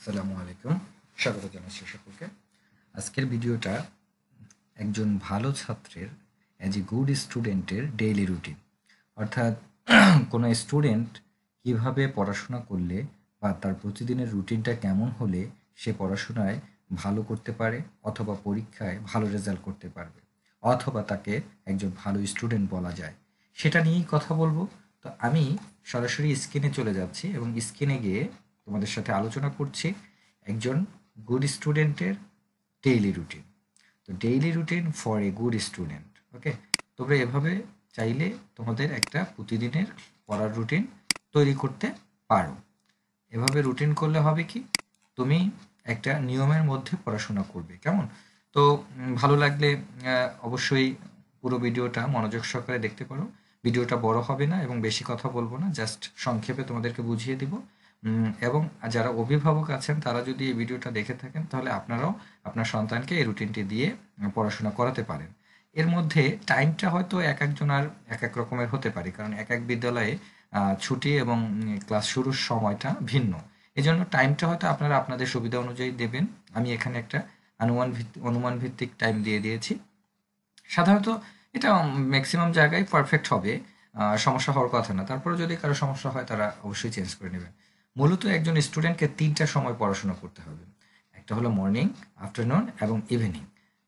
আসসালামু আলাইকুম, স্বাগত জানাচ্ছি সকলকে। আজকের ভিডিওটা একজন ভালো ছাত্রের অ্যাজ এ গুড স্টুডেন্টের ডেইলি রুটিন, অর্থাৎ কোনো স্টুডেন্ট কিভাবে পড়াশোনা করলে বা তার প্রতিদিনের রুটিনটা কেমন হলে সে পড়াশোনায় ভালো করতে পারে অথবা পরীক্ষায় ভালো রেজাল্ট করতে পারবে অথবা তাকে একজন ভালো স্টুডেন্ট বলা যায়, সেটা নিয়েই কথা বলবো। তো আমি সরাসরি স্ক্রিনে চলে যাচ্ছি এবং স্ক্রিনে গিয়ে তোমাদের সাথে আলোচনা করছি একজন গুড স্টুডেন্টের ডেইলি রুটিন। তো daily routine for a good student, okay. তোমরা এভাবে চাইলে তোমাদের একটা প্রতিদিনের পড়ার রুটিন তৈরি করতে পারো। এভাবে রুটিন করলে হবে কি, তুমি একটা নিয়মের মধ্যে পড়াশোনা করবে, কেমন? তো ভালো লাগলে অবশ্যই পুরো ভিডিওটা মনোযোগ সহকারে দেখতে পারো। ভিডিওটা বড় হবে না এবং বেশি কথা বলবো না, জাস্ট সংক্ষেপে তোমাদেরকে বুঝিয়ে দিব। এবং যারা অভিভাবক আছেন তারা যদি এই ভিডিওটা দেখে থাকেন তাহলে আপনারাও আপনার সন্তানকে এই রুটিনটি দিয়ে পড়াশোনা করাতে পারেন। এর মধ্যে টাইমটা হয়তো এক একজনের এক এক রকমের হতে পারে, কারণ এক এক বিদ্যালয়ে ছুটি এবং ক্লাস শুরুর সময়টা ভিন্ন। এজন্য টাইমটা হয়তো আপনারা আপনাদের সুবিধা অনুযায়ী দেবেন। আমি এখানে একটা অনুমান ভিত্তিক টাইম দিয়ে দিয়েছি। সাধারণত এটা ম্যাক্সিমাম জায়গায় পারফেক্ট হবে, সমস্যা হওয়ার কথা না। তারপরে যদি কারো সমস্যা হয় তারা অবশ্যই চেঞ্জ করে নেবেন। মূলত একজন স্টুডেন্টকে ৩টা সময় পড়াশোনা করতে হবে। একটা হলো মর্নিং, আফটারনুন এবং ইভিনিং।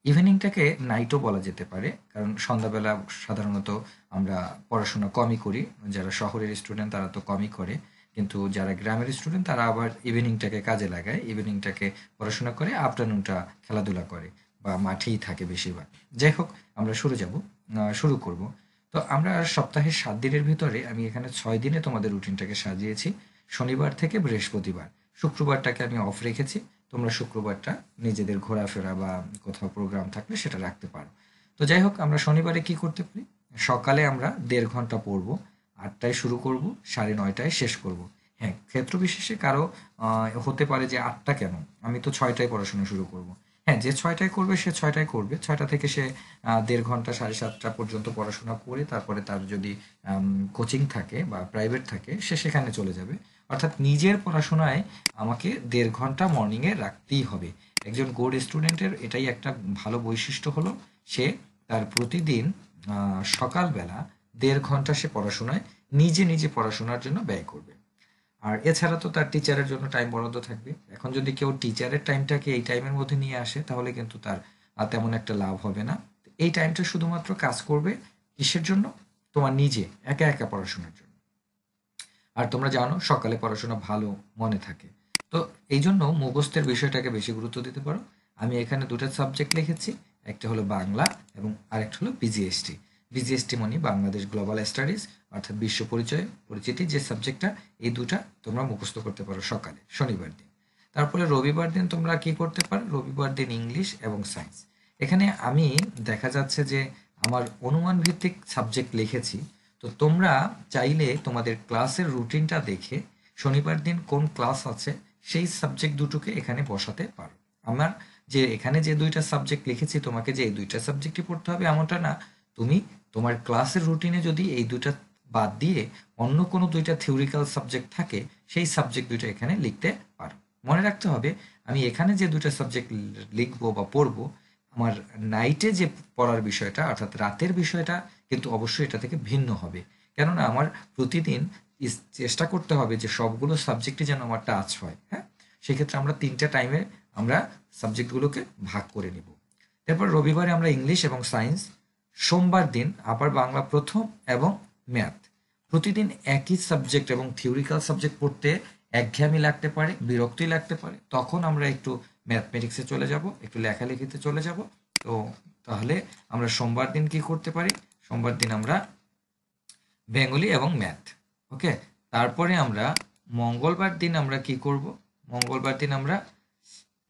ইভিনিংটাকে নাইটও বলা যেতে পারে, কারণ সন্ধ্যাবেলা সাধারণত আমরা পড়াশোনা কমই করি। যারা শহরের স্টুডেন্ট তারা তো কমই করে, কিন্তু যারা গ্রামের স্টুডেন্ট তারা আবার ইভিনিংটাকে কাজে লাগায়, ইভিনিংটাকে পড়াশোনা করে, আফটারনুনটা খেলাধুলা করে বা মাঠেই থাকে বেশিরভাগ। যাই হোক, আমরা শুরু করব। তো আমরা সপ্তাহের 7 দিনের ভিতরে আমি এখানে 6 দিনে তোমাদের রুটিনটাকে সাজিয়েছি, শনিবার থেকে বৃহস্পতিবার। শুক্রবারটাকে আমি অফ রেখেছি, তোমরা শুক্রবারটা নিজেদের ঘোরাফেরা বা কোথাও প্রোগ্রাম থাকলে সেটা রাখতে পারো। তো যাই হোক, আমরা শনিবারে কি করতে পারি, সকালে আমরা 1.5 ঘন্টা পড়বো, 8টায় শুরু করব, 9:30টায় শেষ করব। হ্যাঁ, ক্ষেত্র বিশেষে কারো হতে পারে যে 8টা কেন, আমি তো 6টায় পড়াশোনা শুরু করব। হ্যাঁ, যে 6টায় করবে সে 6টায় করবে, 6টা থেকে সে 1.5 ঘন্টা 7:30টা পর্যন্ত পড়াশোনা করে তারপরে তার যদি কোচিং থাকে বা প্রাইভেট থাকে সে সেখানে চলে যাবে। অর্থাৎ নিজের পড়াশোনায় আমাকে 1.5 ঘন্টা মর্নিংয়ে রাখতেই হবে। একজন গুড স্টুডেন্টের এটাই একটা ভালো বৈশিষ্ট্য হলো, সে তার প্রতিদিন সকালবেলা 1.5 ঘন্টা সে পড়াশোনায় নিজে নিজে পড়াশোনার জন্য ব্যয় করবে। আর এছাড়া তো তার টিচারের জন্য টাইম বরাদ্দ থাকবে। এখন যদি কেউ টিচারের টাইমটাকে এই টাইমের মধ্যে নিয়ে আসে তাহলে কিন্তু তার তেমন একটা লাভ হবে না। এই টাইমটা শুধুমাত্র কাজ করবে কিসের জন্য, তোমার নিজে একা একা পড়াশোনার জন্য। আর তোমরা জানো সকালে পড়াশোনা ভালো মনে থাকে, তো এই জন্য মুখস্থের বিষয়টাকে বেশি গুরুত্ব দিতে পারো। আমি এখানে 2টা সাবজেক্ট লিখেছি, একটা হলো বাংলা এবং আরেকটা হলো বিজিএসটি। বিজিএসটি মানে বাংলাদেশ গ্লোবাল স্টাডিজ, অর্থাৎ বিশ্ব পরিচিতি যে সাবজেক্টটা, এই 2টা তোমরা মুখস্থ করতে পারো সকালে শনিবার দিন। তারপরে রবিবার দিন তোমরা কি করতে পারো, রবিবার দিন ইংলিশ এবং সায়েন্স। এখানে আমি দেখা যাচ্ছে যে আমার অনুমান ভিত্তিক সাবজেক্ট লিখেছি, তো তোমরা চাইলে তোমাদের ক্লাসের রুটিনটা দেখে শনিবার দিন কোন ক্লাস আছে সেই সাবজেক্ট দুটোকে এখানে বসাতে পারো। আমার যে এখানে যে 2টা সাবজেক্ট লিখেছি তোমাকে যে এই 2টা সাবজেক্টই পড়তে হবে এমনটা না। তুমি তোমার ক্লাসের রুটিনে যদি এই 2টা বাদ দিয়ে অন্য কোনো 2টা থিওরিক্যাল সাবজেক্ট থাকে সেই সাবজেক্ট 2টা এখানে লিখতে পারো। মনে রাখতে হবে, আমি এখানে যে 2টা সাবজেক্ট লিখবো বা পড়বো, আমার নাইটে যে পড়ার বিষয়টা অর্থাৎ রাতের বিষয়টা কিন্তু অবশ্যই এটা থেকে ভিন্ন হবে। কেননা আমার প্রতিদিন চেষ্টা করতে হবে যে সবগুলো সাবজেক্টই যেন আমার টাচ হয়। হ্যাঁ, সেক্ষেত্রে আমরা 3টা টাইমে আমরা সাবজেক্টগুলোকে ভাগ করে নিব। তারপর রবিবারে আমরা ইংলিশ এবং সায়েন্স, সোমবার দিন আবার বাংলা প্রথম এবং ম্যাথ। প্রতিদিন একই সাবজেক্ট এবং থিওরিক্যাল সাবজেক্ট পড়তে একঘেয়েমি লাগতে পারে, বিরক্তি লাগতে পারে, তখন আমরা একটু ম্যাথমেটিক্সে চলে যাব, একটু লেখালেখিতে চলে যাব। তো তাহলে আমরা সোমবার দিন কি করতে পারি, সোমবার দিন আমরা বেঙ্গলি এবং ম্যাথ, ওকে। তারপরে আমরা মঙ্গলবার দিন আমরা কি করব, মঙ্গলবার দিন আমরা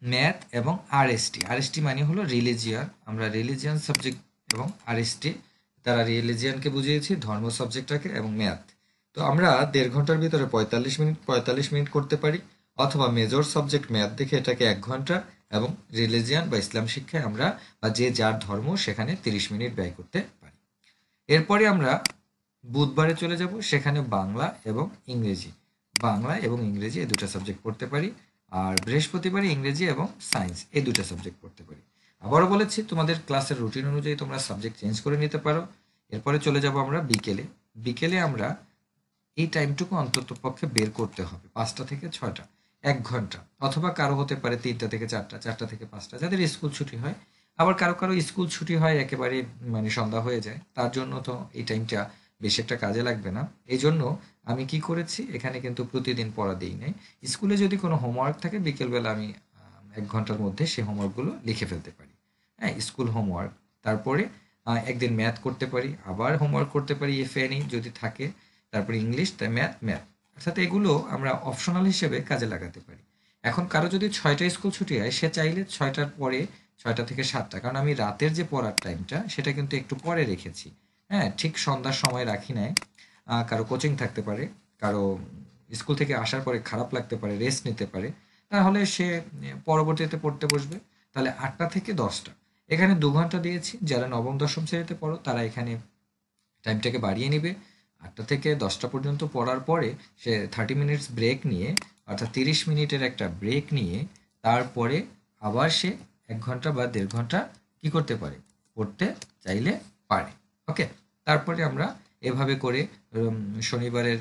ম্যাথ এবং আরএসটি। আরএসটি মানে হলো রিলিজিয়ান, আমরা রিলিজিয়ান সাবজেক্ট এবং আরএসটি দ্বারা রিলিজিয়ানকে বুঝিয়েছি, ধর্ম সাবজেক্টটাকে, এবং ম্যাথ। তো আমরা 1.5 ঘন্টার ভিতরে 45 মিনিট করতে পারি, অথবা মেজর সাবজেক্ট ম্যাথ দেখে এটাকে 1 ঘন্টা, এবং রিলিজিয়ান বা ইসলাম শিক্ষায় আমরা বা যে যার ধর্ম সেখানে 30 মিনিট ব্যয় করতে পারি। এরপরে আমরা বুধবারে চলে যাব, সেখানে বাংলা এবং ইংরেজি এই 2টা সাবজেক্ট পড়তে পারি। আর বৃহস্পতিবারে ইংরেজি এবং সায়েন্স এই দুটো সাবজেক্ট পড়তে পারি। আবারও বলেছি, তোমাদের ক্লাসের রুটিন অনুযায়ী তোমরা সাবজেক্ট চেঞ্জ করে নিতে পারো। এরপরে চলে যাব আমরা বিকেলে। বিকেলে আমরা এই টাইমটুকু অন্তত পক্ষে বের করতে হবে, 5টা থেকে 6টা, 1 ঘন্টা। অথবা কারো হতে পারে 3টা থেকে 4টা, 4টা থেকে 5টা, যাদের স্কুল ছুটি হয়। আবার কারো কারো স্কুল ছুটি হয় একেবারে মানে সন্ধ্যা হয়ে যায়, তার জন্য তো এই টাইমটা বেশি একটা কাজে লাগবে না। এই জন্য আমি কি করেছি, এখানে কিন্তু প্রতিদিন পড়া দিই নাই। স্কুলে যদি কোনো হোমওয়ার্ক থাকে বিকেলবেলা আমি 1 ঘন্টার মধ্যে সেই হোমওয়ার্কগুলো লিখে ফেলতে পারি। হ্যাঁ, স্কুল হোমওয়ার্ক। তারপরে একদিন ম্যাথ করতে পারি, আবার হোমওয়ার্ক করতে পারি এফ এনি যদি থাকে। তারপরে ইংলিশ, তাই ম্যাথ ম্যাথ। অর্থাৎ এগুলো আমরা অপশনাল হিসেবে কাজে লাগাতে পারি। এখন কারো যদি 6টা স্কুল ছুটি হয়, সে চাইলে 6টার পরে 6টা থেকে 7টা, কারণ আমি রাতের যে পড়ার টাইমটা সেটা কিন্তু একটু পরে রেখেছি। হ্যাঁ, ঠিক সন্ধ্যার সময় রাখি নাই। কারো কোচিং থাকতে পারে, কারো স্কুল থেকে আসার পরে খারাপ লাগতে পারে, রেস্ট নিতে পারে, তাহলে সে পরবর্তীতে পড়তে বসবে। তাহলে 8টা থেকে 10টা, এখানে 2 ঘন্টা দিয়েছি। যারা নবম দশম শ্রেণীতে পড়ো তারা এখানে টাইমটাকে বাড়িয়ে নিবে। 8টা থেকে 10টা পর্যন্ত পড়ার পরে সে 30 মিনিটস ব্রেক নিয়ে, অর্থাৎ 30 মিনিটের একটা ব্রেক নিয়ে, তারপরে আবার সে 1 ঘন্টা বা 1.5 ঘন্টা কি করতে পারে, পড়তে চাইলে পারে। ওকে, তারপরে আমরা এভাবে করে শনিবারের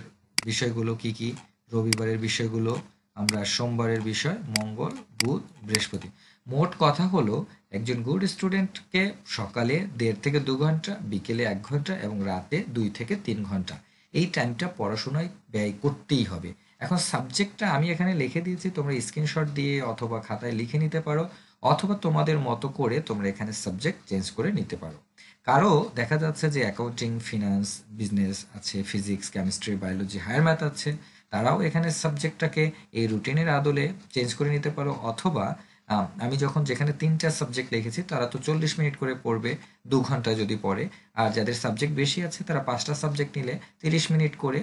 বিষয়গুলো কি কি, রবিবারের বিষয়গুলো, আমরা সোমবারের বিষয় মঙ্গল, বুধ, বৃহস্পতি। মোট কথা হলো, একজন গুড স্টুডেন্টকে সকালে 1.5 থেকে 2 ঘন্টা, বিকেলে 1 ঘন্টা এবং রাতে 2 থেকে 3 ঘন্টা এই টাইমটা পড়াশোনায় ব্যয় করতেই হবে। এখন সাবজেক্টটা আমি এখানে লিখে দিয়েছি, তোমরা স্ক্রিনশট দিয়ে অথবা খাতায় লিখে নিতে পারো, অথবা তোমাদের মতো করে তোমরা এখানে সাবজেক্ট চেঞ্জ করে নিতে পারো। কারো দেখা যাচ্ছে যে অ্যাকাউন্টিং, ফিনান্স, বিজনেস আছে, physics, chemistry, biology, higher math আছে, তারাও এখানে সাবজেক্টটাকে এই রুটিনের আদলে চেঞ্জ করে নিতে পারো। অথবা আমি যখন যেখানে 3টা সাবজেক্ট লিখেছি, তারা তো 40 মিনিট করে পড়বে 2 ঘন্টা যদি পড়ে। আর যাদের সাবজেক্ট বেশি আছে তারা 5টা সাবজেক্ট নিলে 30 মিনিট করে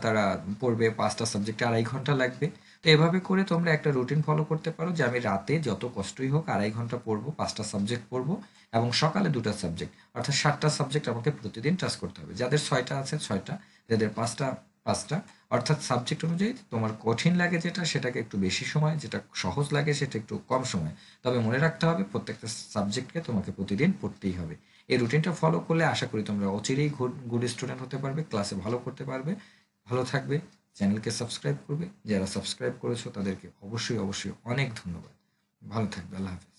তারা পড়বে, 5টা সাবজেক্টে 2.5 ঘন্টা লাগবে। তো এভাবে করে তোমরা একটা রুটিন ফলো করতে পারো যে আমি রাতে যত কষ্টই হোক 2.5 ঘন্টা পড়বো, 5টা সাবজেক্ট পড়বো, এবং সকালে 2টা সাবজেক্ট, অর্থাৎ 7টা সাবজেক্ট আমাকে প্রতিদিন টাচ করতে হবে। যাদের 6টা আছে 6টা, যাদের 5টা 5টা। অর্থাৎ সাবজেক্ট অনুযায়ী তোমার কঠিন লাগে যেটা, সেটাকে একটু বেশি সময়, যেটা সহজ লাগে সেটা একটু কম সময়। তবে মনে রাখতে হবে প্রত্যেকটা সাবজেক্টকে তোমাকে প্রতিদিন পড়তেই হবে। এই রুটিনটা ফলো করলে আশা করি তোমরা অচিরেই গুড স্টুডেন্ট হতে পারবে, ক্লাসে ভালো করতে পারবে। ভালো থাকবে, চ্যানেলকে সাবস্ক্রাইব করবে। যারা সাবস্ক্রাইব করেছো তাদেরকে অবশ্যই অবশ্যই অনেক ধন্যবাদ। ভালো থাকবে, আল্লাহ হাফেজ।